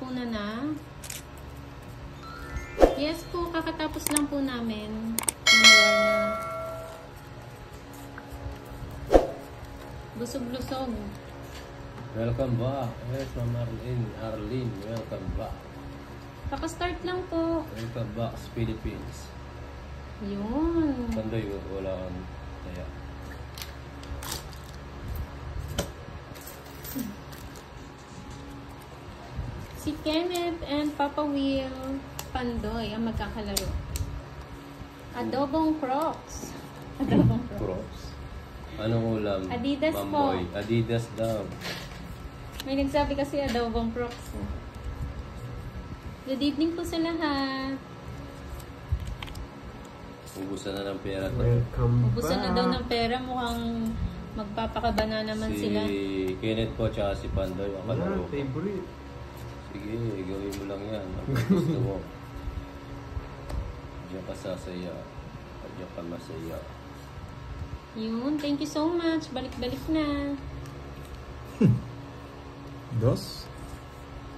una na. Yes po, kakatapos lang po namin. Busog-lusog. Welcome back. Yes, Ma'am Arlene, welcome back. Kaka-start lang po. Welcome back sa Philippines. Yun. Pandoy, wala kang kaya. Si Kenneth and Papa Will Pandoy ang magkakalaro. Adobong Crocs. Adobong Crocs. Crocs. Anong ulam? Adidas Mamboy? po. Adidas daw. May nagsabi kasi adobong Crocs. Good evening po sa lahat. Ubusan na ng pera to. Welcome Ubusan na back. daw ng pera, mukhang magpapakabana naman Si sila. Kenneth po tsaka si Pandoy ang kalaro ko. Favorite. Sige, gawin mo lang yan. Ang gusto mo. Diyan ka sasaya. Diyan ka masaya. Yun, thank you so much. Balik-balik na. Dos.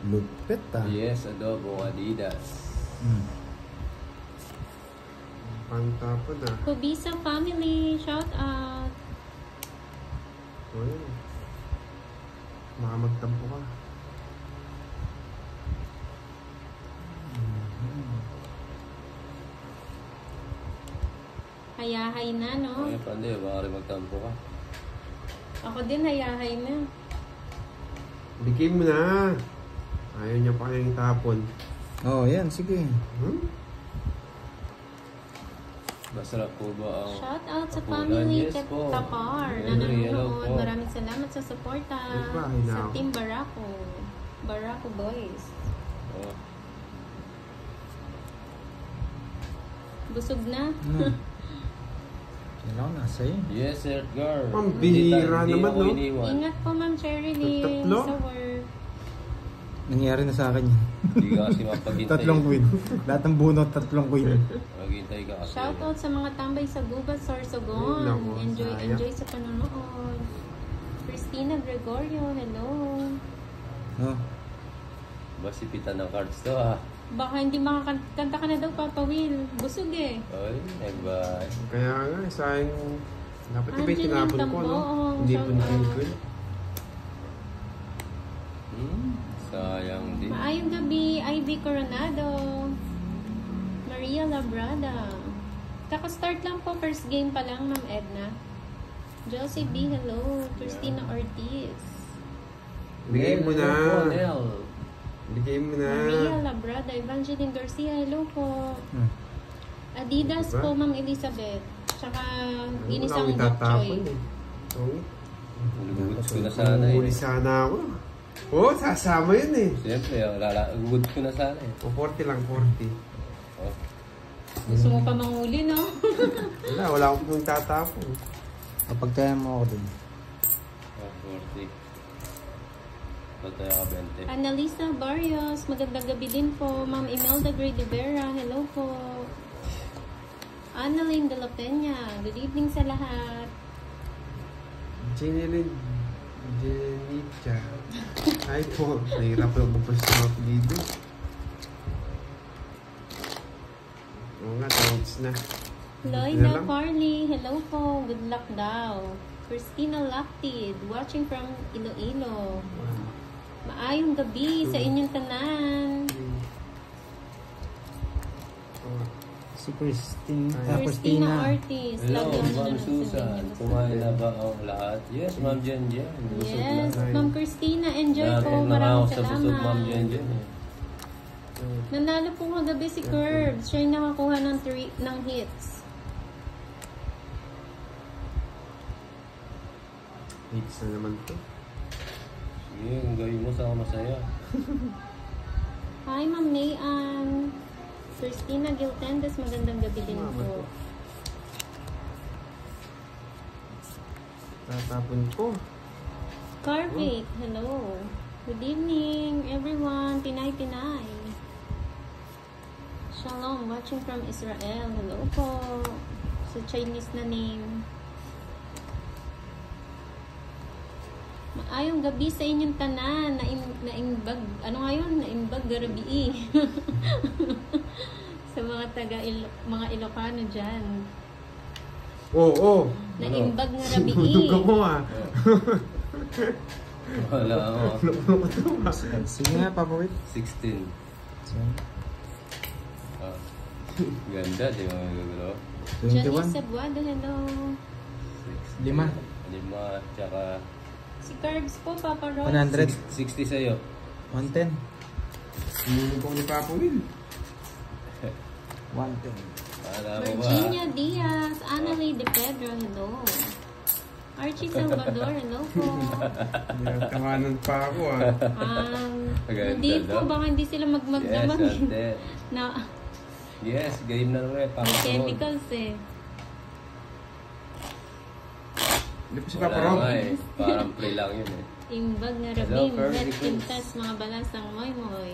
Lupit ah. Yes, adobo Adidas. Pantapon na. Kubisa family, shout out. O yun. Baka magtampo ka. Hayahay na, no? Ay, Pandoy, baka rin magtampo ka. Ako din, hayahay na. Bigay mo na. Ayaw niya pa kayang itapon. Oh, yan. Sige. Masarap po ba ang Shout out sa hapunan? family Yes po. Tapar na Henry, hello nanonood. po. Maraming salamat sa suporta Diba, sa hinaw. Team Barako. Barako Boys. Oh, Busog na. Yan ako nasa iyo. yes, Edgar. Ang bihira Hindi naman, ako no? iniwan. Ingat po, Ma'am Cherilyn. Tatlo? Sa work. Nangyari na sa akin yan. Hindi ka kasi mapaghintay. Tatlong queen. Lahat ng bunot, tatlong queen. Maghintay ka kasi. Shout out sa mga tambay sa Gubat, Sorsogon. Ay, naku, Enjoy, sayang. enjoy sa panonood. Christina Gregorio, hello. Oh. Basipitan ng cards to ha. Baka hindi makakanta ka na daw, Papa Will. Busog eh. Oy, bye. Kaya nga, sayang. Dapat iba yung Andyan tinapon yung ko, no? tambo. Hindi po Shout nag-include. Sayang din. Maayong gabi, Ivy Coronado. Maria Labrada. Kaka-start lang po, first game pa lang, Ma'am Edna. Josie B, hello. Christina Ortiz. Bigay mo na. Nel. Bigay mo na. Maria Labrada. Evangeline Garcia, hello po. Adidas Diba? po, Ma'am Elizabeth. Tsaka Wala ginisang akong bok itatapon choy. eh. Oo. Luluguts ko na sana eh. Huli sana ako. Oo, sasama yun eh. Siyempre, luluguts ko na sana eh. O 40 lang, 40. Oh. Gusto mo pa manguli, no? Wala akong pong tatapon. Kapag kaya mo ako dun. 40. Patay ka 20. Annalisa Barrios, magandang gabi din po. Ma'am Imelda Gray de Vera, hello po. Annalyn de la Peña, good evening sa lahat. Jeneline Jenicha. Hi po. Nahirap lang po sa mga pilido. Oo nga, thanks na. Lloyda Farley, hello po. Good luck daw. Christina Lactid, watching from Iloilo. Maayong gabi sa inyong tanan. Si Christine. Christina Ortiz. Hello, Love you, Ma'am nanonood sa Susan. inyo. Kumain na ba ang lahat? Yes, Ma'am Jen Jen. Busog Yes, na. Ma'am Christina, enjoy po. Nakakain na ako Maraming sa busog, Ma'am Jen salamat. Jen. eh. Nanalo po kagabi si Curbs. Siya yung nakakuha ng hits. Hits na naman to. Sige, ang gawin mo sa masaya. Hi, Ma'am Nayan. Christina Giltendes, magandang gabi din po. Tatapon ko. Carvic, hello. Good evening, everyone. Pinay. Shalom, watching from Israel. Hello po. Sa Chinese na name. Ayong gabi sa inyong tanan. Naimbag. Ano nga yun? Naimbag garabi. Sa mga mga Ilocano dyan. Oo. Naimbag nga rabi. Sunog ako Wala ako. Sige nga, papalit. 16. Ah. Ganda, di ba may gagalaw? Johnny 21. Sabuado, hello. 5. 5, tsaka Si Curbs po, Papa Ross. 100. 60 sa'yo. 110. Sinunog ako ni Papa Will. 110. Para mo ba? Virginia Diaz, Annalie De Pedro, hello. Archie Salvador, hello po. Tawanan pa ako Maganda Hindi po, daw. baka hindi sila magmag Yes, naman. ante. Na, Yes, game na naman eh. may Pakasuhod. chemicals eh. Hindi pa si Wala Papa Rob. nga eh. Parang play lang yun eh. Imbag na Hello, rabim, Fergie let Queens. pintas, mga balasang moy moy.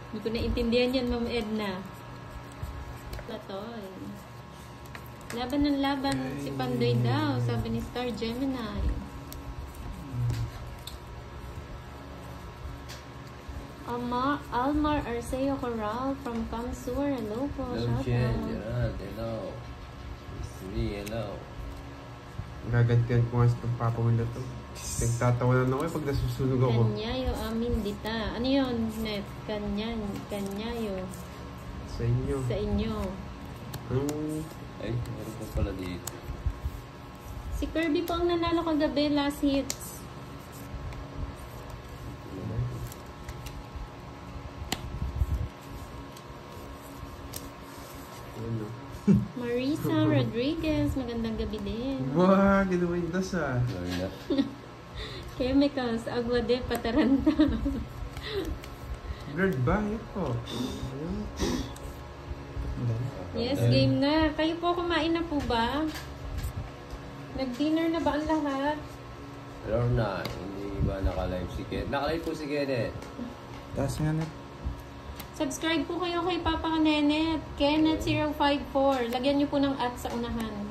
Hindi ko naintindihan yan, Ma'am Edna. Latoy. Laban ng laban, si Pandoy daw, sabi ni Star Gemini. Almar Arceo Corral from Kamsur, hello po, Hello, shout Jen. out. Gerard. Hello. It's me. Hello. Gagantihan ko nga sa Papa Will na to. Nagtatawanan ako pag nasusunog ako. Kanyayo amin dita. Ano yun, Net? Kanyayo. Sa inyo. Sa inyo. Ay, meron pa pala dito. Si Kirby po ang nanalo kagabi, last hits. Ano? Marisa Rodriguez, magandang gabi din. Wow, ginawa yung das Sorry na. Chemicals, agwa de pataranta. Blurred ba? Ito. Yes, game na. Kayo po kumain na po ba? Nag-dinner na ba ang lahat? Pero na, hindi ba naka-live si Kenneth? Naka-live po si Kenneth. Taas nga na. Subscribe po kayo kay Papa Nenet, Kenneth054. Lagyan niyo po ng at sa unahan.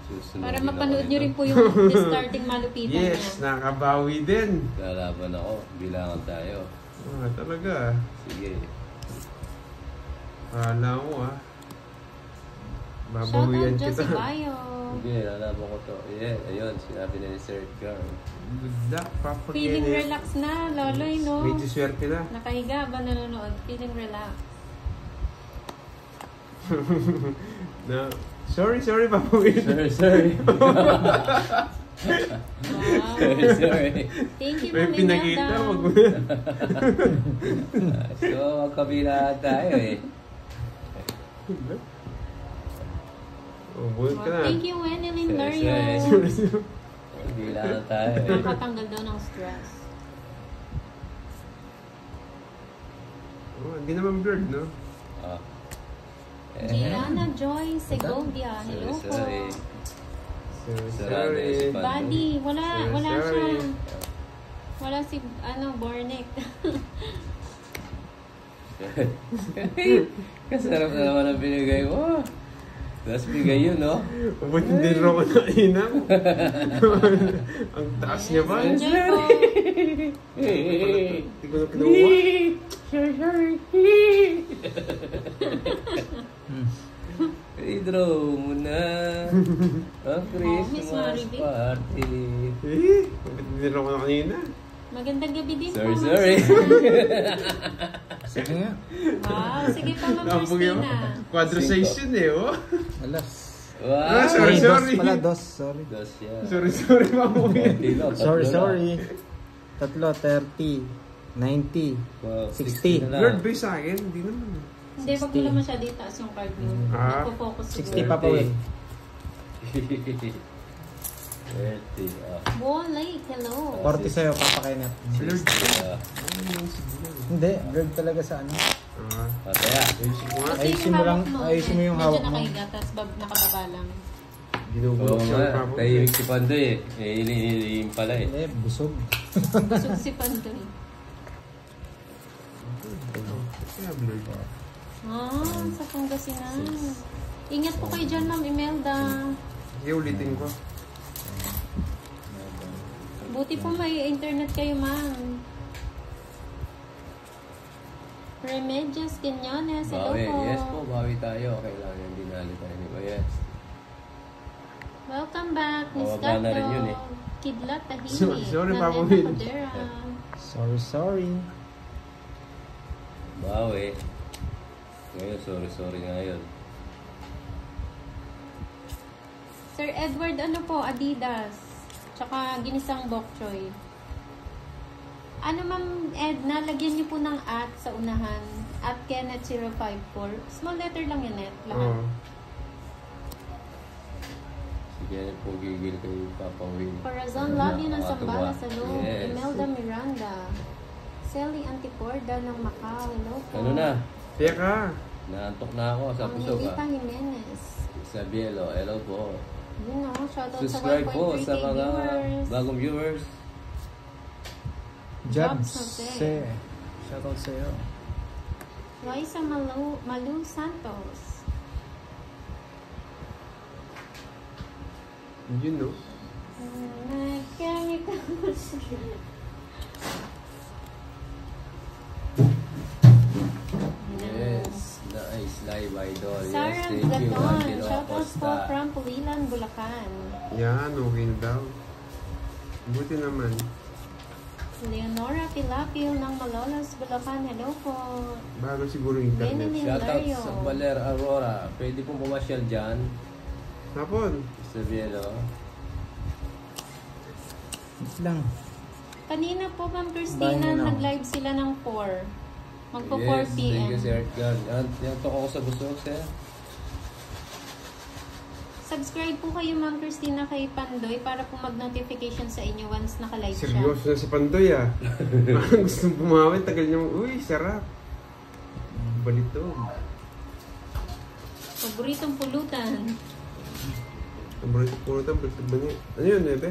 Susunod Para din mapanood ako niyo nito. rin po yung discarding malupitan niya. Yes, nakabawi din. Lalaban ako. Bilangan tayo. Talaga. Sige. Kala mo Shoutout babawian Josie kita. Bayo. Sige, lalaban ko to. Yeah, ayun. Sinabi na ni Sir Edgar. Good luck, Papa Feeling Kenneth. relax na, Loloy, no? Medyo swerte na. Nakahiga ba nanonood? Feeling relax. Sorry, Papa Will. Sorry. Wow. Sorry. Thank you, May Mami pinakita. Melda. So, magkabila tayo eh. Buhat ka na. Thank you, Wenelin Sorry, Lario. Bilangan tayo eh. Nakatanggal daw ng stress. Hindi naman blurred, no? Ah. Gianna Joy Segovia. Hello po. Sorry. Sorry. Buddy, wala Sorry. siya. Wala si, Bornek. Kasarap na naman ang binigay mo. Tapos bigay yun, no? Ba't hindi rin ako nainam? Ang taas niya ba? Enjoy po. Hindi ko na kinuha. Pedro muna. Ang Christmas Maribel. party. Ba't hindi rin ako na kanina? Magandang gabi din po. Sorry. Sige nga. Wow, sige pa, Ma'am Napag yun. Christina. Quadro size yun eh, oh. Alas. Wow. Sorry. Dos pala, dos. Sorry. Dos yan. Sorry, Papa Will. Tatlo, Sorry. Tatlo, 30, 90, Wow, 60. 60 na lang. Blurred ba yung sa akin? Hindi naman. Hindi, wag mo naman siya dito as yung card mo. Ah. Nagpo-focus 60 pa pa ulit. 30. Wall Lake, hello. 40 sa'yo, papakainet. Blurred. Ah. Ano yung signal? Hindi, blurred talaga sa ano. Pataya. Ayusin ko nga. Kasi Ayusin yung mo lang- hawak mo, ayusin mo yung medyo hawak mo. nakahiga, tapos nakababa lang. Ginugulong Oo siya nga, Papa Will. tahimik si Pandoy eh. Ilihim pala eh. Hindi, busog. Busog si Pandoy. Kaya blurred. Ah, sa Pangasinan. Ingat po kayo dyan, Ma'am Imelda. Sige, ulitin ko. Buti po may internet kayo, ma'am. Remedios Quinones, hello Bawi. po. Yes po, bawi tayo. Kailangan yung dinali tayo ni Yes. Welcome back, Miss Mababa na rin yun, eh. Kidlat Tahimik. Sorry, ng Papa Edna Will. Codera. Sorry. Bawi. Ngayon, sorry ngayon. Sir Edward, ano po, Adidas. Tsaka ginisang bok choy. Ano, Ma'am Edna, lagyan niyo po ng at sa unahan. At Kenneth 054. Small letter lang yun, Net. Lahat. Oo. Sige po, gigil kay Papa Will. Corazon, love you ng Sambala sa loob. Yes. Imelda Miranda. Sally Antiporda ng Macau. Hello po. Ano na? Teka. Naantok na ako sa Ang pusog Hilita ah. Jimenez. Sabielo, hello po. Yun o, shoutout sa Subscribe po 1.3K sa mga viewers. bagong viewers. Jobs Jobs. Jose. Shoutout sa'yo. Liza Malu Santos. Yun, no? My chemicals. Yes, nice live idol. Yes, Sarah thank you. Gaton. Angelo Shoutouts po Acosta. from Pulilan, Bulacan. Yan, okay na daw. Buti naman. Leonora Pilapil ng Malolos, Bulacan. Hello po. Bago siguro yung internet. Benelin Shoutout Lario. sa Baler Aurora. Pwede pong pumasyal dyan. Hapon. Sabielo. Wait lang. Kanina po, Ma'am Bye Christina, muna. nag-live sila ng 4. Magpo 4 Yes, p.m. thank you, Sir Edgar. Yan to ko sa busog, sir. Subscribe po kayo, Ma'am Christina, kay Pandoy para po mag-notification sa inyo once naka-live siya. Seryoso na si Pandoy, ah. Parang gustong pumawin. Tagal niya. Uy, sarap. Balito. Paboritong pulutan. Ang balito puro ito. Balito ba niya? Ano yun, Ebe?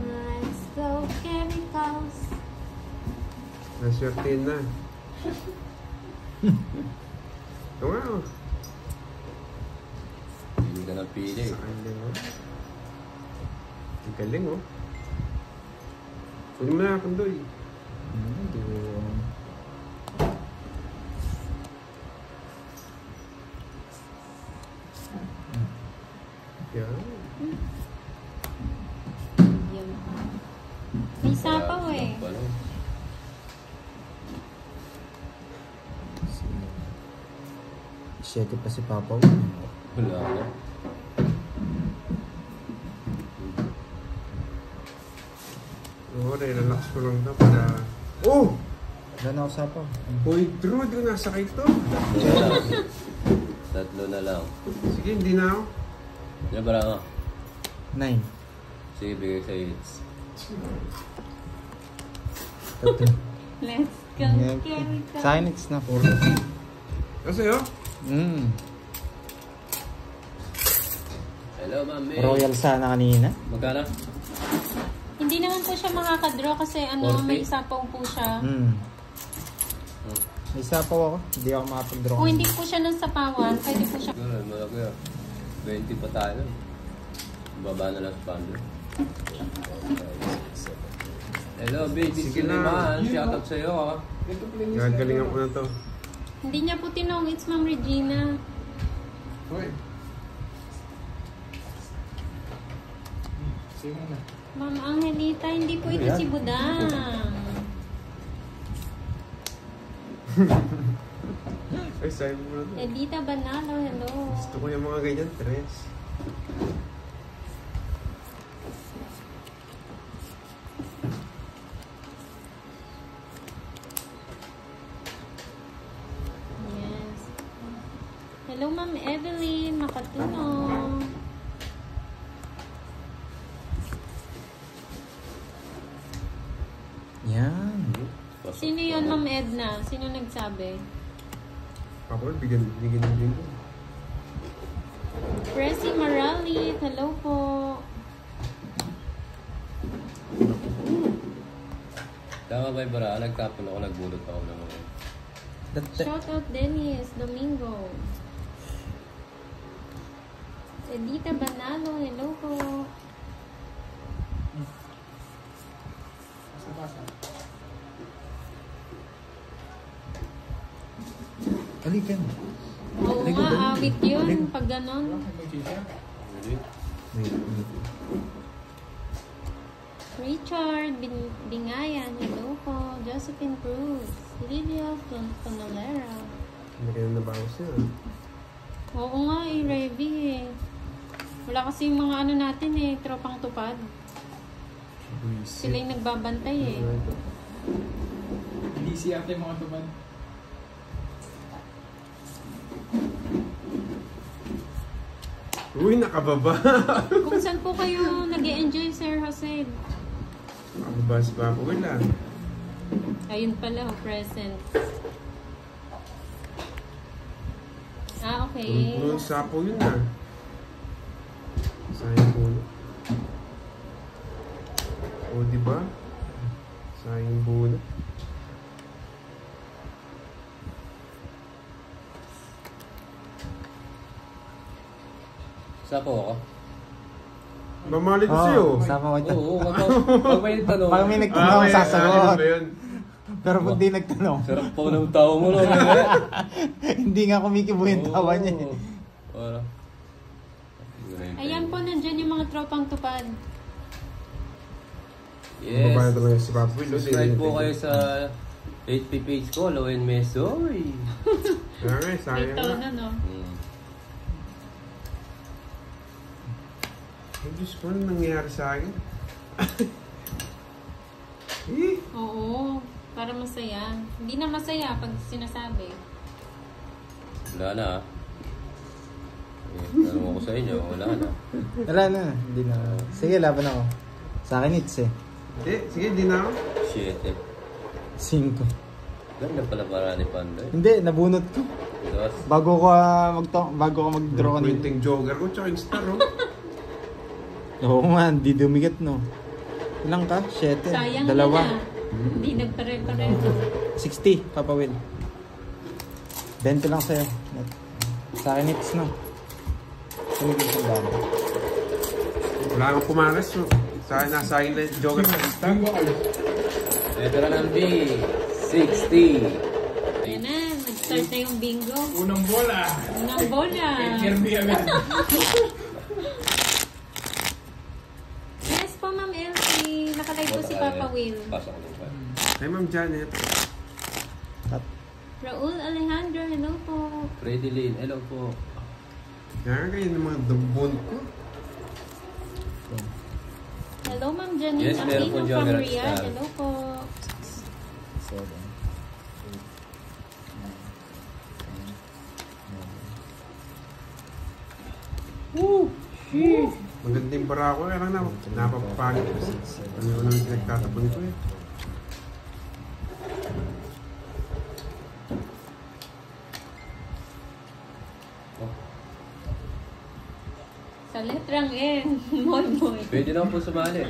Let's go chemicals. Naswerte na. Ito nga, oh. Hindi ka napili. Sa kanya, oh. Ang galing, oh. Kunin mo na, Pandoy. Hindi ko... Yan. Yun. May sapaw eh. Pala. Siyete pa si Papa. Wala na. Oo, relax ko lang na para... Oh! Wala na ako Sapaw. Boy, Drew, di ko nasakay to. Tatlo na lang. Sige, hindi na ako. Yan ba lang? 9. Sige, bigay sa hits. Let's go chemicals. Sa akin, it's na 4. Kasi, oh. Hello, Ma'am May. Royal sana kanina. Magkano? Hindi naman po siya makakadraw kasi ano, 40? may sapaw po siya. May Sapaw ako. Hindi ako makapag-draw. Kung hindi po siya ng sapawan, pwede po siya. Siguro, malaki ah. 20 pa tayo. Baba na lang sa pando. Hello, baby. Sige Siliman. na. Shoutout sa'yo ah. Gagalingan ko na to. Hindi niya po tinong, it's Ma'am Regina. Hoy. Ma'am Angelita, hindi po ito si Budang. Ay, sabi mo na to. Edita Banalo, hello. Gusto ko yung mga ganyan, tres. Yes. Hello, Ma'am Evelyn, makatulong. Yan. Pasok Sino yun, pa. Ma'am Edna? Sino nagsabi? Papa, bigyan din. Presi Maralit, hello po. Tama ba yung bara? Nagtapon ako, nagbulot ako ng mga. Shout out Dennis Domingo. Edita Banalo, hello po. Alikan. Oo nga, awit yun. Pag ganon. Really? Wait. Richard Bingayan, hello po. Josephine Cruz. Lydia Fonolera. Hindi ka na nabawas yun. Oo nga, Revy eh. Wala kasi yung mga ano natin eh, tropang tupad. Sila yung nagbabantay eh. Hindi siya yung mga tubad. Uy, nakababa. Kung saan po kayo nag-e-enjoy, Sir Jose? Nakababa si Papa Will ah. Ayun pala, present. Ah, okay. Puno sapo yun ah. Sayang puno. O, diba? Sayang puno. Isa po ako. Mamali ko sa'yo. Sama ko dyan. Oo, wag may tanong. Pag may nagtanong, may- sasagot. ano ba yun? Pero kung di nagtanong, Sarap po ng tao mo, no? hindi nga kumikibo yung tawa niya. eh. Wala. Ayan po, nandyan yung mga tropang tupad. Yes. Babae talaga si Papa Will. Subscribe po kayo sa HP page ko, Lowen Mesoy. Kaya nga, sayang Ito nga. na, no? Ay, Diyos ko, ano nangyayari sa akin? Eh, Oo, para masaya. Hindi na masaya pag sinasabi. Wala na. Tanong ako sa inyo, wala na. Wala na, hindi na. Sige, laban ako. Sa akin, it's eh. sige, di na ako. Shit eh. 5. Ganda pala para ni Panday. Hindi, nabunot ko. Dos. Bago ko mag-draw kanina. Printing jogger ko, tsaka yung star, oh. Oo nga, hindi dumigat no. Ilang ka? 7. Sayang Dalawa. na. Hindi nagpare-pareho. 60, Papa Will. 20 lang sa'yo. Sa akin, it's no. Tumigil sa dami. Wala kang pumakas, so. Nasa akin na yung jogger ko. Tango kayo. Veteran ng B. 60. Ayan na, nag-start na yung bingo. Unang bola. Unang bola. Kirby agad. Yes po, Ma'am Elsie. Nakalive po si Papa Will. Pasok ko pa. Hey, Ma'am Janet. Raul Alejandro, hello po. Freddy Lane, hello po. Kaya kayo ng mga dambon ko. Hello, Ma'am Janine. Yes, meron po Aquino dyan, from meron Riyadh. star. Hello po. 7. Maganda yung bara ko. Kaya lang na, napapapangit ko. Ano yung unang pinagtatapon ko eh. Sa letrang N. Moy Moy. Pwede naman po sumali.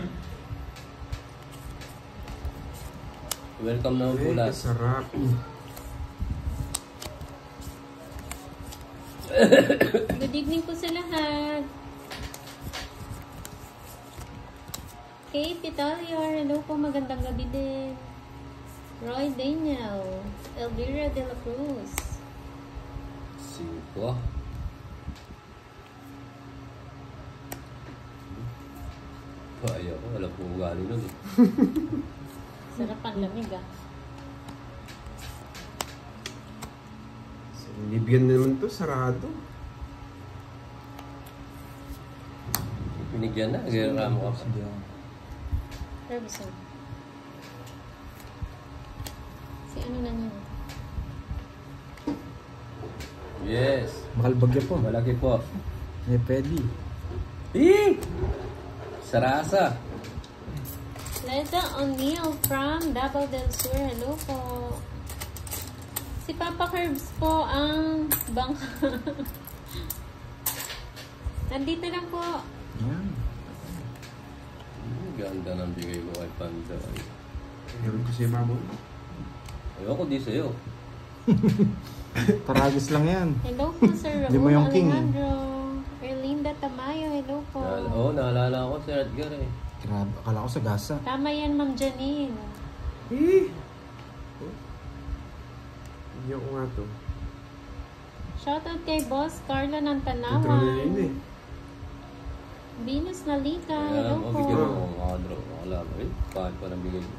Welcome naman po lahat. Sarap. Good evening po sa lahat. Kate Italiar, hello po. Magandang gabi din. Roy Daniel. Elvira de la Cruz. 5. Ayaw ko, wala po ugali nun eh. Sarap ang lamig ah. Libyan naman to, sarado. Pinigyan na, gaya mo ka pa. Robinson. Si ano na niya? Yes. Makalbagya po. Malaki po. May pwede. Sarasa. Leda O'Neill from Davao del Sur. Hello po. Si Papa Curbs po ang bangka. Nandito lang po. Yan. Ganda ng bigay ko kay Panda. Meron ko siya mamo. Ayoko di sa'yo. Paragos lang yan. Hello po, Sir Di mo Raul yung king. Alejandro. Erlinda Tamayo, hello po. Oo, naalala ko si Edgar eh. Grabe, akala ko sa gasa. Tama yan, Ma'am Janine. Hindi ako nga to. Shoutout kay Boss Carlo ng Ito na yun Tanawan. eh. Venus Nalika, hello po. Mabigyan mo ako makadro. Wala mo eh. Bakit pa nang bigay mo?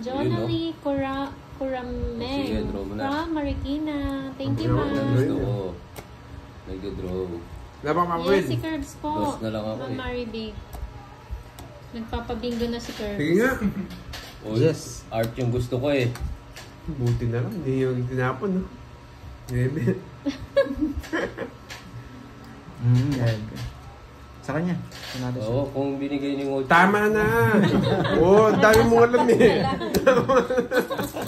Jonalie Sige, Curameng draw mo na. from Marikina. Thank you, Draw na. ma'am. Gusto ko. Nag-draw. Wala bang Yes, mawin? si Curbs po. Dos na lang ako Ma'am eh. Maribig. Nagpapabingo na si Curbs. Sige nga. Oy, Yes. art yung gusto ko eh. Buti na lang. Hindi yung tinapon, no? Maybe. Sa kanya. Panalo siya. Oo, kung binigay ni Ngoy. Tama na! Oo, dami mo alam eh.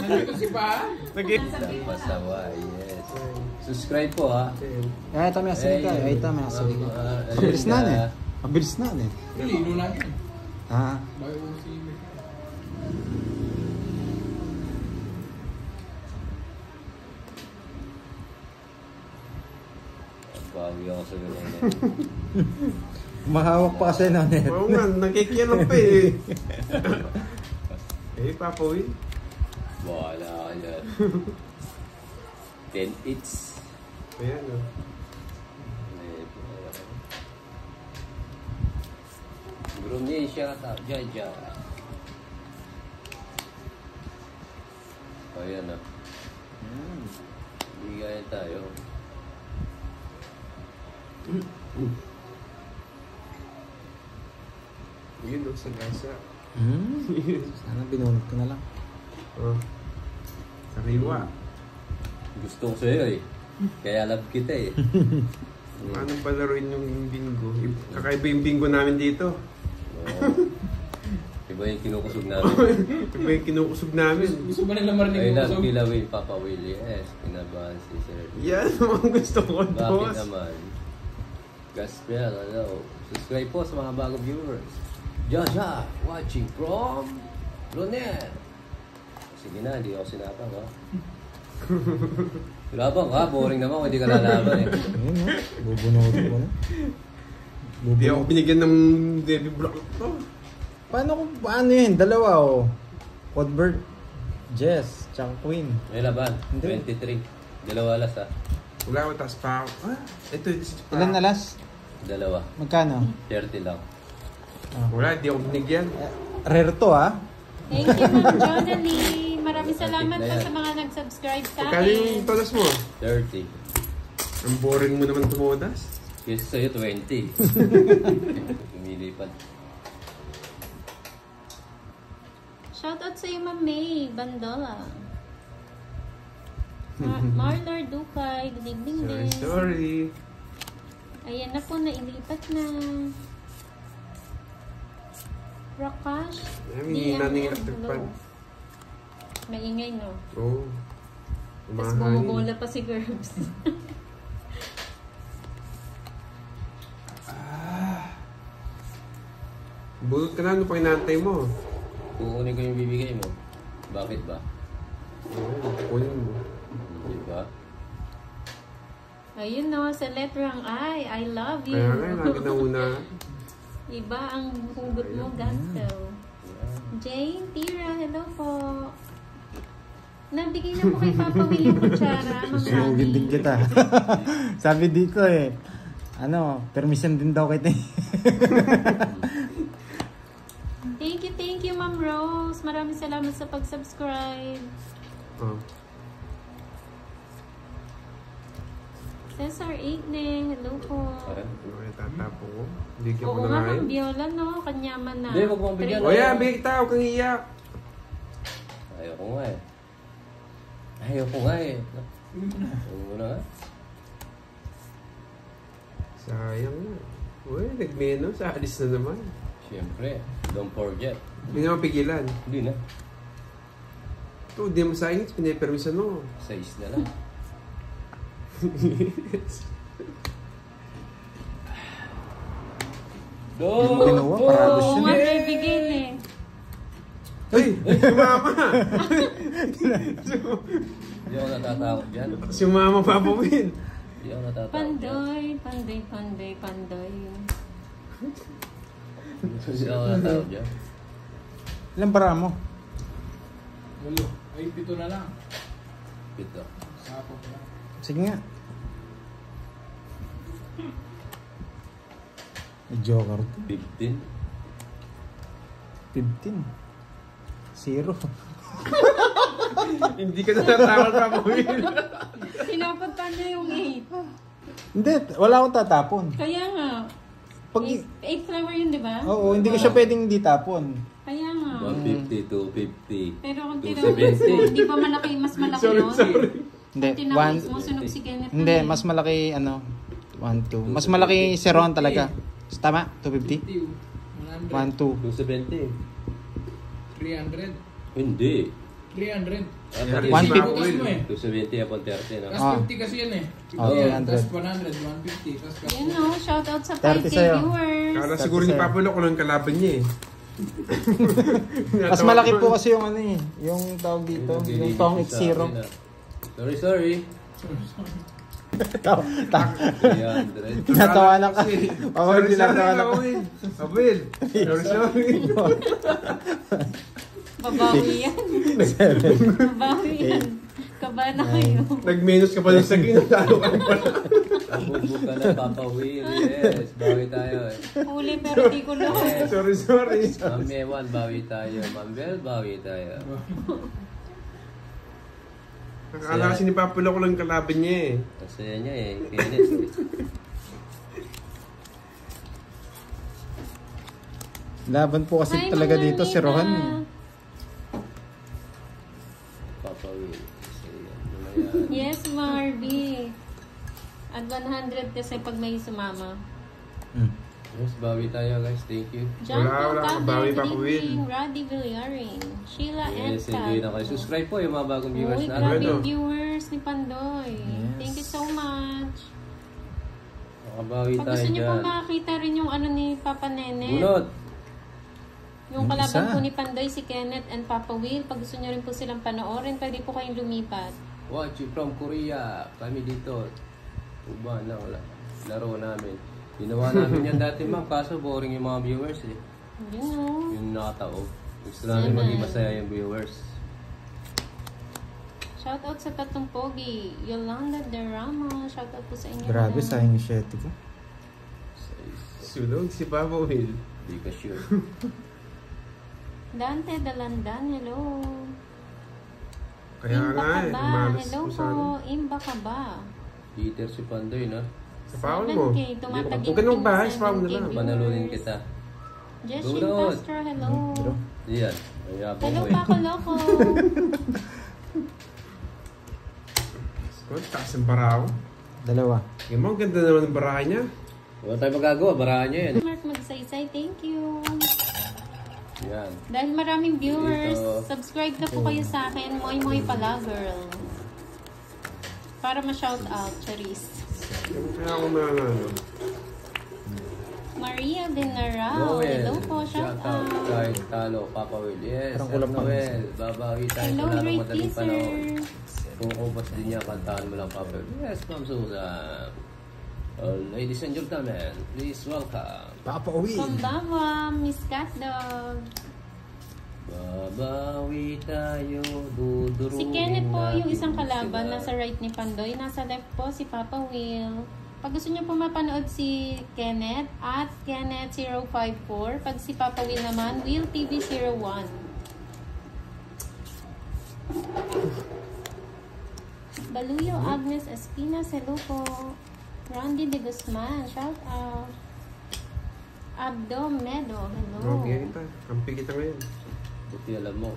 Nandito si Pa. Pasawa, yes. Subscribe po ha. Ay, ito may asin ka. Ay, ito may asin ka. Mabilis na eh. Mabilis na eh. Lino lang yan. Ah, Bago si Bawi ako sa ganyan eh. mahawak pa kasi na net. Oo nga, nakikialam pa eh. Eh, Papa Will. Bahala ka dyan. 10 hits. Ayan, oh. Indonesia ka Jaja. Ayan na. Bigayan tayo. Yun, oh, sa gasa. Sana binunod ko na lang. Oh. Sariwa. Gusto ko sa'yo eh. Kaya love kita eh. Paano palaruin yung bingo? Kakaiba yung bingo namin dito. Oo. Iba yung kinukusog namin. Iba yung kinukusog namin. Gusto ba nila marinig I yung love kusog? Kila Will, Papa Will. Yes, kinabahan si Sir. Yan ang gusto ko, Bakit boss. naman? Gospel, hello. Subscribe po sa mga bagong viewers. Jaja, watching from Lunel. Sige na, hindi ako sinapang ha. Labang ka, boring naman kung hindi ka lalaban eh. Ayun no, bubunod ko na. Hindi ako binigyan ng Debbie Block to. Paano yun? Dalawa oh. Codebird, Jess, tsaka Queen. May laban, Hindi. 23. Dalawa alas ha. Wala ko, taas pa ako. Ah, ito si Pa. Ilan na last? Dalawa. Magkano? 30 lang. Wala, di ako binigyan. Rare to ah. Thank you, Ma'am Jonalie. Maraming salamat po sa mga nag-subscribe sa Kali yung akin. todas mo. 30. Ang boring mo naman tumodas. Kasi sa'yo 20. Lumilipat. Shoutout sa iyo, Ma'am May Bandola. Marlor Dukay, good evening din. Sorry. Ayan na po, nailipat na. Rakash. May naning electric hello. fan. Maingay, no? Oo. Tapos Umahangin. bumubola pa si Gerbs. Bulot ka na, ano pa inaantay mo? Kukunin ko yung bibigay mo. Bakit ba? Oo, kunin mo. Di ba? Ayun no, sa letrang I love you. Kaya nga, lagi na una. Iba ang hugot mo, gospel. Jane, Tira, hello po. Nabigay na po kay Papa Will yung kutsara, Ma'am Sinugin din Abby. kita. Sabi dito eh. Permission din daw kita. Thank you, Ma'am Rose. Maraming salamat sa pag-subscribe. Oh. Cesar Igne, hello po. Parang. Ano kaya tatapo ko? Bigyan ko Oo na nga, nga Ma'am yun. Viola, no? Kanyaman na. Hindi, wag mong bigyan. O yan, bigyan kita. Huwag kang iiyak. Ayoko nga eh. Ayoko nga eh. Ayoko na nga. Sayang na. Uy, nag-menos. Alis na naman. Siyempre, don't forget. Hindi naman pigilan. Hindi na. Ito, hindi mo sayang. Pinapermisan mo. 6 na lang. Hindi mo ginawa, paragos Oo yun. nga, bibigyan eh. Ay! Sumama! Hindi ako natatakot dyan. Sumama, Papa Will. Hindi ako natatakot dyan. Pandoy. Hindi ako natatakot dyan. Ilang bara mo? Walo. Ay, 7 na lang. Ito. Sapok na. Sige nga. May joker to. 15. 15. 0. Hindi ka natatakot, Papa Will. Pinapunta niya yung 8. Hindi, wala akong tatapon. Kaya nga. Pag, 8 flower yun, di ba? oo, hindi ko siya pwedeng hindi tapon. Kaya nga. 150, 250. Pero kung 270. tinawag mo, hindi ba malaki, mas malaki Sorry, yun? sorry. Hindi, Tinawag mo, 1, sunog si Kenneth. hindi, mas malaki, 1, 2. Mas malaki si Ron talaga. Tama? 250? 100. 1, 2. 270. 300. Hindi. 300. 150. Bukas mo eh. 270 upon 30 na. Tapos 50 kasi yan eh. Oh, 50 yan, 300. tapos 100, 150. Tapos Yun o, shoutout sa 30 5K sa'yo. viewers. Kala siguro ni Papa Will kung anong kalaban niya eh. Mas malaki po kasi yung yung tawag dito, yung Tong X0. Sorry. 300. Tinatawanan ka. Pawag tinatawanan ka. Papa Will. Sorry. Babawi yan. Babawi yan. Kaba na kayo. Nag-minus ka pa dun sa ginatalo ka pala. Nabubog ka na, Papa Will. Yes, bawi tayo eh. Huli pero di ko lang. Sorry. Ma'am Ewan, bawi tayo. Ma'am Bel, bawi tayo. Nakakala kasi ni Papa Will kung anong kalaban niya eh. Kasi niya eh, Kenneth. Laban po kasi Hi, talaga Mama dito si Nita. Rohan. Papa Will. Kasi yan. Yes, Marby. At 100 kasi pag may sumama. Yes, bawi tayo guys. Thank you. John Wala, bawi pa po, Will. Roddy Villarin, Sheila and Yes, enjoy na kayo. Subscribe po yung mga bagong viewers Uy, natin. grabe Ano? yung viewers ni Pandoy. Yes. Thank you so much. Makabawi Pag tayo gusto niyo po dyan. makakita rin yung ano ni Papa Nene, Bunot! yung Yung kalaban isa. po ni Pandoy, si Kenneth and Papa Will, pag gusto niyo rin po silang panoorin, pwede po kayong lumipat. Watching from Korea. Kami dito. Uba lang. Laro namin. Ginawa namin yan dati ma'am. Kaso boring yung mga viewers eh. Yun o. Yung nakataob. Gusto namin maging masaya yung viewers. Shoutout sa Tatong Pogi, Yolanda Derrama, shoutout po sa inyo. Grabe, na. sayang yung 7 ko. Sulog si Papa Will. Hindi ka sure. Dante Dalandan, hello. Kaya Imba nga ka eh. ba? Umalas Hello ko po, sana. Imba ka ba? Peter si Pandoy na. Sa paon mo. 7K, tumatagin Huwag ka nang bahas, paon mo na lang. Panalunin kita. Jessie Bunot. Castro, hello. Diyan. Ayabang Hello mo eh. Paco Loco. Scott, taas ang baraho. 2. Yung mga ganda naman ng baraha niya. Wala tayong magagawa. Barahan niya yan. Mark Magsaysay, thank you. Yan. Dahil maraming viewers, Dito. subscribe na po kayo sa akin. Moy pala, girl. Para ma-shout out, Charis. Kaya ako na ano. Maria Dinara, Noel. hello po, shout out. Kahit talo. Papa Will. Yes. Parang kulang pa. Noel. Babawi tayo Hello, sa larong great madaling panahon. teaser. Kung kubas din niya, kantahan mo lang Papa Will. Yes, Ma'am Susan. Ladies and gentlemen, please welcome. Papa Will. Kumbawa, Miss Cat Dog. Babawi tayo, duduruin Si Kenneth po yung natin isang kalaban, sila. nasa right ni Pandoy. Nasa left po si Papa Will. Pag gusto niyo po mapanood si Kenneth, at Kenneth054. Pag si Papa Will naman, Will TV01. Baluyo Agnes Espinas, hello po. Randy De Guzman, shout out. Abdo Medo, hello. Okay kita. Kampi kita ngayon. Buti alam mo.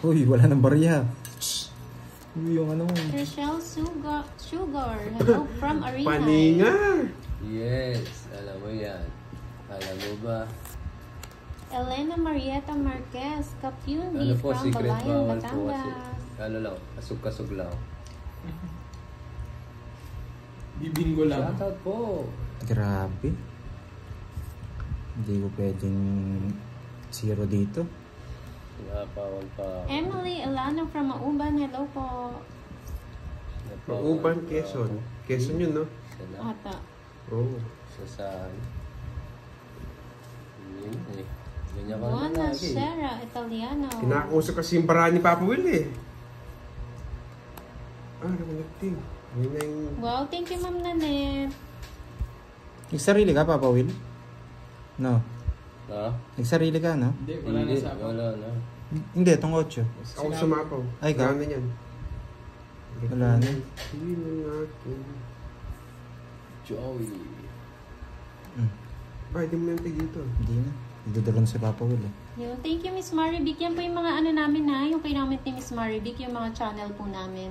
Uy, wala nang barya. Uy, yung ano mo. Rochelle Sugar, hello from Arena. Paninga! Yes, alam mo yan. Alam mo ba? Elena Marieta Marquez, Ano Kapundi po, from secret Balayan, bawal po kasi. Batangas. Ano lang, kasug-kasug lang. Bibingo lang. Shoutout po. Grabe. Hindi ko pwedeng 0 dito. Napawan pa. Emily Elano from Mauban, hello po. Uban, Quezon. Quezon yun, no? Sana. Ata. Oo. Saan? Yun eh. Ganyan ka naman Buona lagi. Sera Italiano. Kinakausap kasi yung bara ni Papa Will eh. Reconnecting. Yun na yung... Wow, thank you Ma'am Nanette. Nagsarili ka, Papa Will? No. Ha? Nagsarili ka, no? Hindi, wala na Hindi, sa ako. wala na. Hindi, itong 8. Ako sumapaw. Ay, ka? Wala na yan. Wala na. Sino natin? Joey. Ay, di mo na yung dito. Hindi na. Idudulon si Papa Will eh. Yun, thank you Miss Marivic. Yan po yung mga ano namin ha, yung kinamit ni Miss Marivic, yung mga channel po namin.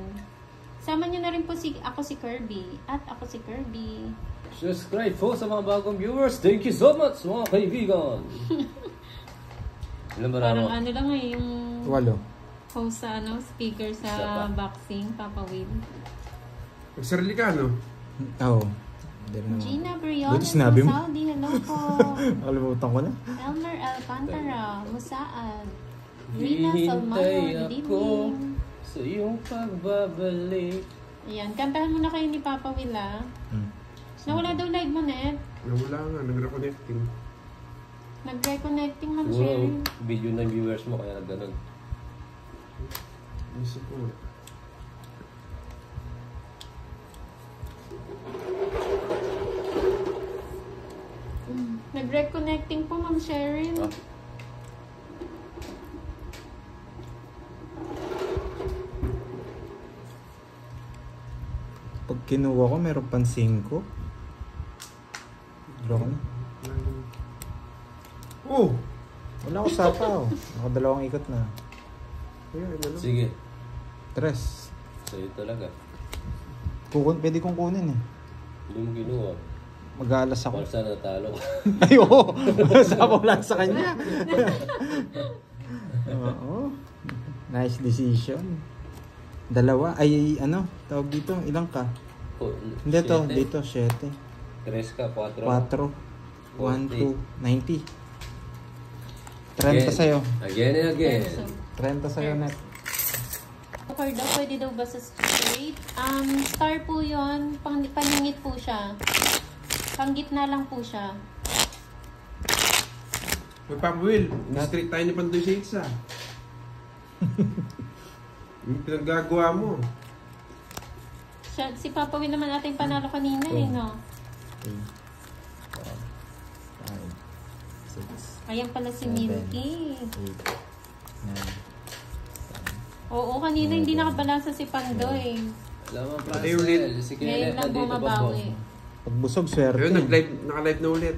Sama nyo na rin po ako si Kirby. At ako si Kirby. Subscribe po sa mga bagong viewers. Thank you so much, mga kaibigan. Ilan ba Parang na ano lang eh, yung 8. host sa ano, speaker Isa sa pa. boxing, Papa Will. Magsarili ka, no? Oo. Hindi rin naman. Gina Briones Buti sinabi from mo. Saudi, hello po. Nakalimutan ko na. Elmer Alcantara, Musaad. Rina Salmano, Hihintay good ako evening. sa iyong pagbabalik. Ayan, kantahan mo na kayo ni Papa Will ah. Nawala daw live mo, Net. Nawala nga, nag-reconnecting. Nag-reconnecting, Ma'am Siguro Sherry. video ng viewers mo kaya nagganon. Gusto ko. Nag-reconnecting po, Ma'am Sherin. Ah. Pag kinuha ko, meron pang 5. Draw ko na. Oh! Wala ako sapaw. Nakadalawang ikot na. Ayan, ano? Sige, 3. sa'yo talaga. Pwede kong kunin eh. Hindi mo kinuha. Mag-aalas ako. Parsa natalo ka. Ay, oo. Sapaw lang sa kanya. Oo. Nice decision. 2. Ay, ano? Tawag dito. Ilang ka? Hindi to. Dito, 7. 3 ka, 4. 4. 1, 2, 90. 30 sa'yo. Again and again. 30 sa'yo, Net. Card daw, pwede daw ba sa straight? Star po yun. Paningit po siya. Panggitna lang po siya. May Papa Will, na-street tayo ni Pandoy sa Itza. Yung pinaggagawa mo. Si Papa Will naman ating panalo kanina eh, no? 3, 4, 5, 6, Ayan pala si 7, Milky. 8, 9. Oo, kanina hindi nakabalansa si Pandoy. Alam mo, Pati ulit. Francel, si Ngayon Kenneth lang nandito ba po? bumabawi. Pag busog, swerte. Ayun, naka-live na ulit.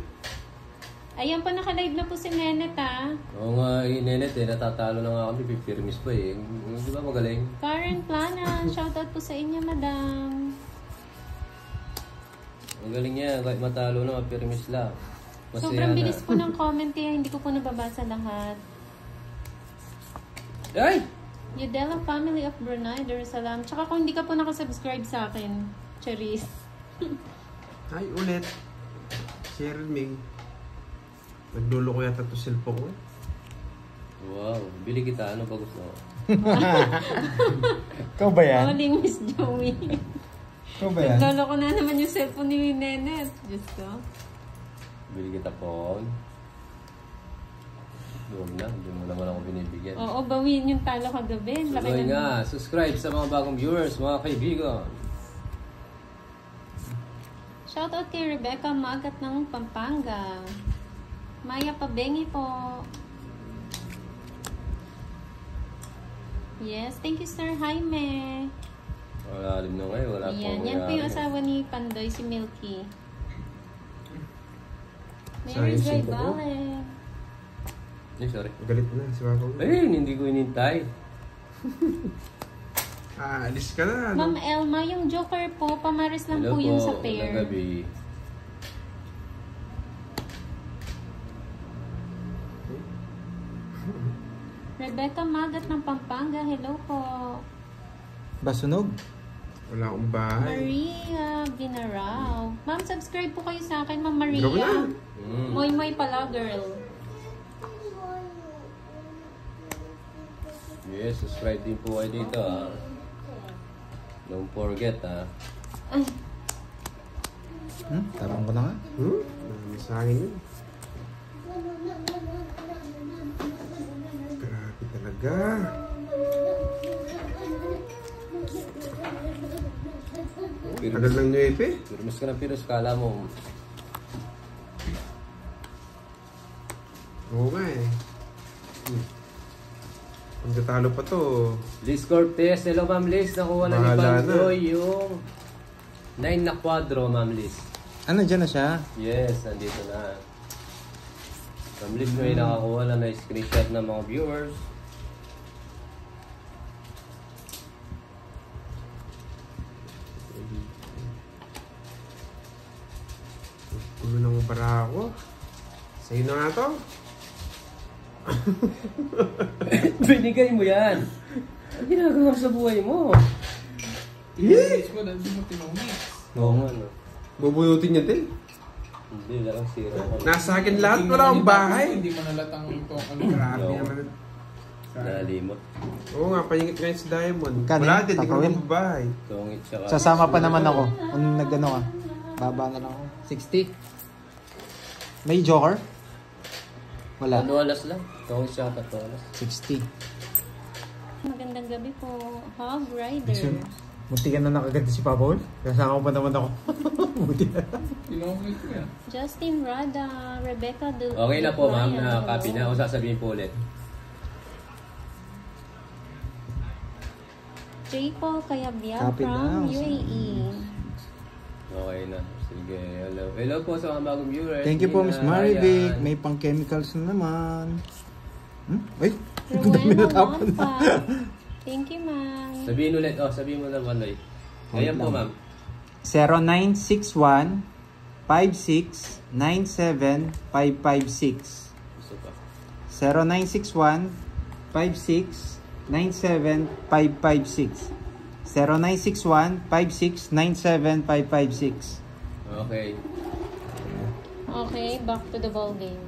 Ayan pa, naka-live na po si Nenet ah. Oo nga, Nenet eh, natatalo na nga kami, pipirmis pa eh. Di ba magaling? Karen Plana, shoutout po sa inyo, madam. Ang galing niya, kahit matalo na, pirmis lang. Masaya Sobrang na. bilis po ng comment eh, hindi ko po nababasa lahat. Ay! Yudela Family of Brunei, Darussalam. Tsaka kung hindi ka po nakasubscribe sa akin, Cherise. Ay, ulit. Cheryl May. Nagdulo ko yata ito cellphone ko. Wow, bili kita. Ano ba gusto mo? Ikaw ba yan? Calling Miss Joey. Ikaw ba yan? Naglolo ko na naman yung cellphone ni Nenet. Diyos ko. Bili kita phone. Doon na, hindi mo naman ako binibigyan. Oo, bawiin yung talo kagabi. Laki Tuloy na- nga, subscribe sa mga bagong viewers, mga kaibigan. Shoutout kay Rebecca Magat ng Pampanga. Maya Pabengi po. Yes, thank you Sir Jaime. Wala alim na ngayon, wala Yan, yan po yung asawa ni Pandoy, si Milky. Mary Sayang Joy siya po. Vale. Eh, sorry. Galit na si Papa Will. Ayun, hindi ko inintay. Alis ka na. Ma'am Ano? Elma, yung Joker po, pamaris lang Hello po yun po, sa pair. magandang gabi. Rebecca Magat ng Pampanga, hello po. Basunog? Wala akong bahay. Maria Ginarao. Ma'am, subscribe po kayo sa akin, Ma'am Maria. Ikaw na. Mm. Moy Moy pala, girl. Yes, subscribe din po kayo dito ha. Don't forget ha. Tarang ko na nga. Marami sa akin yun. Grabe talaga. Tagal ng nuepe. Pirmis ka ng pirmis, kala mo. Oo nga eh. Ang tatalo pa to. Liz Cortez, hello Ma'am Liz. Nakuha na ni Bahala Bandoy yung 9 na kwadro, Ma'am Liz. Ano, dyan na siya? Yes, nandito na. Ma'am Liz mo yung nakakuha na na screenshot ng mga viewers. Gulo ng bara ako. Sa'yo na nga to. Binigay mo yan. Ang ginagawa sa buhay mo. Yes! Ko, dahil mo tinumix. Oo nga, no. Bubunutin niya din. Hindi lang, zero. Nasa akin lahat, wala akong bahay. Hindi mo nalatang ito. Grabe No. naman. Nalimot. Oo nga, pahingit ngayon si Diamond. Kani, Wala din, di ko Takawin. naman bahay. Tungit siya ka. Sasama pa naman ako. Kung nagano ka. Baba na lang ako. 60. May joker? Wala. Alas lang. Tungit siya ka, alas. 60. Magandang gabi po. Hog Rider. Munti ka na nakaganda si Papa Wolf. Kasama pa naman ako. Buti na. Tinumix ko yan. Justin Rada. Rebecca Del Okay na po, ma'am. Brian, Na-copy na. O sasabihin po ulit. J. Paul Kayabyab Copy from na. UAE. Okay na. Sige. Hello. Hello po sa mga bagong viewers. Thank you po, Miss Nina, Marivic. Ryan. May pang chemicals na naman. Ay, ang dami na tapon na. Thank you, ma'am. Sabihin ulit. Oh, sabihin mo na, Manoy. Ayan po, ma'am. 0961 56 97 556. Gusto pa. 0961 56 97 556. 0961 56 97 556. Okay. Okay, back to the ball game.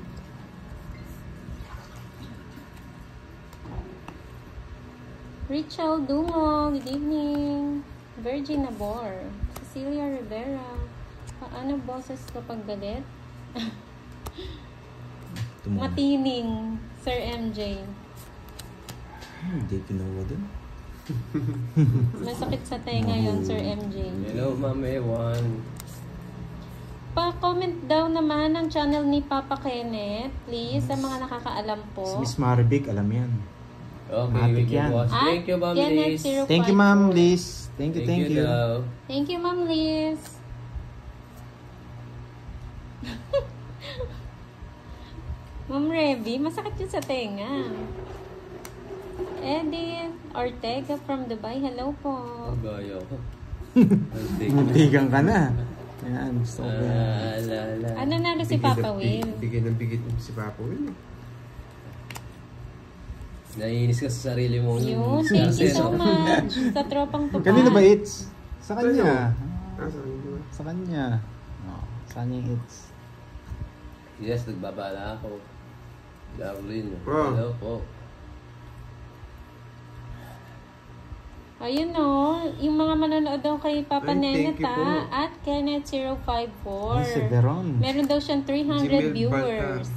Richel Dungo, good evening. Virgin Nabor. Cecilia Rivera. Paano boses kapag galit? Matining, Sir MJ. Hindi kinuha dun. Masakit sa tenga yon, Sir MJ. Hello, Ma'am Ewan. Pa-comment daw naman ang channel ni Papa Kenneth, please, sa mga nakakaalam Si po. Miss Marivic, alam yan. Okay, Matik with you, yan. boss. Thank you, Ma'am Kenneth Liz. 054. Thank you, Ma'am Liz. Thank you. daw. Thank you, Ma'am Liz. Ma'am Revy, masakit yun sa tenga. Edith Ortega from Dubai, hello po. Gaya ko. Muntikan ka na. Ayan, gusto ko yan. Ano na si Papa Will? Bigyan ng bigit si Papa Will. Naiinis ka sa sarili mo. Yun, thank you so much sa tropang tupad. Kanino ba hits? Sa kanya. Sa akin, di ba? Sa kanya. Oh, sa kanya hits. Yes, nagbabala ako. Darlene. Oh. Hello po. Ayun o, yung mga manonood daw kay Papa Ay, Nenet thank you po. at Kenneth054. Ay, si Veron. Meron daw siyang 300 Jimel viewers.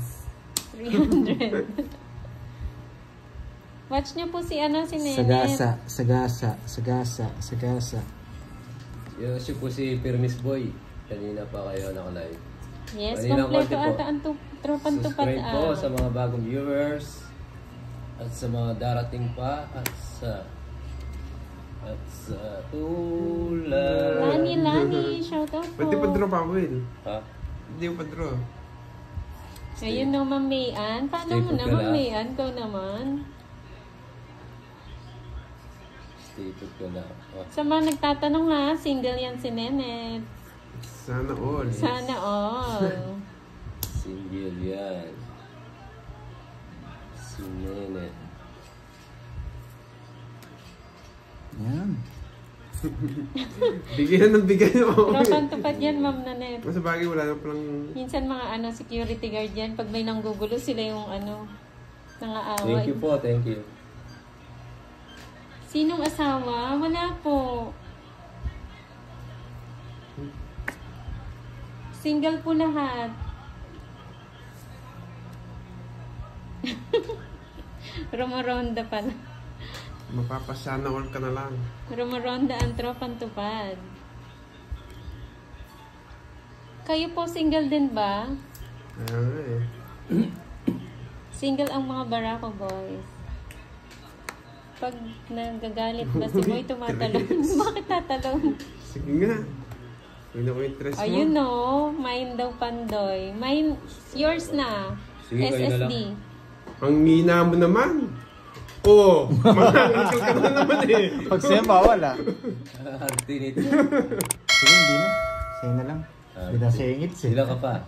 300. Watch niyo po si Nenet. Sagasa. Yung siya po si Permis Boy. Kanina pa kayo naka-live. Yes, Kanina kompleto konti po. ata ang tropang tupad. Subscribe po sa mga bagong viewers. At sa mga darating pa. At sa tulad. Lani, shout out po. Ba't di pa draw Papa Will? Ha? Hindi pa draw. Ayun no, Ma'am Mayan. Paano Stay mo put na, ka Ma'am lang. Mayan? Ikaw naman. Stay put ko na. Oh. Sa mga nagtatanong ha, single yan si Nenet. Sana all. Sana all. Single yan. Si Nenet. Yan. Bigyan ng bigyan mo. Tropang tupad yan, Ma'am Nanet. Sa bagay, wala na palang... Minsan mga security guard yan, pag may nanggugulo sila yung nangaaway. Thank you po, thank you. Sinong asawa? Wala po. Single po lahat. Rumaronda pala. Mapapasana all ka na lang. Rumaronda ang tropang tupad. Kayo po single din ba? Kaya nga eh. Single ang mga Barako boys. Pag nagagalit ba si Boy tumatalon? Bakit tatalon? Sige nga. Yun ako interest mo. Ayun no, mine daw Pandoy. Mine, yours na. Sige, kayo na SSD. Ang ngina mo naman. Oo. Mangangal ka na naman eh. Pag sa'yo, bawal ah. Arte nito. Sige, hindi na. Sa'yo na lang. Hindi na singit eh. Sila ka pa.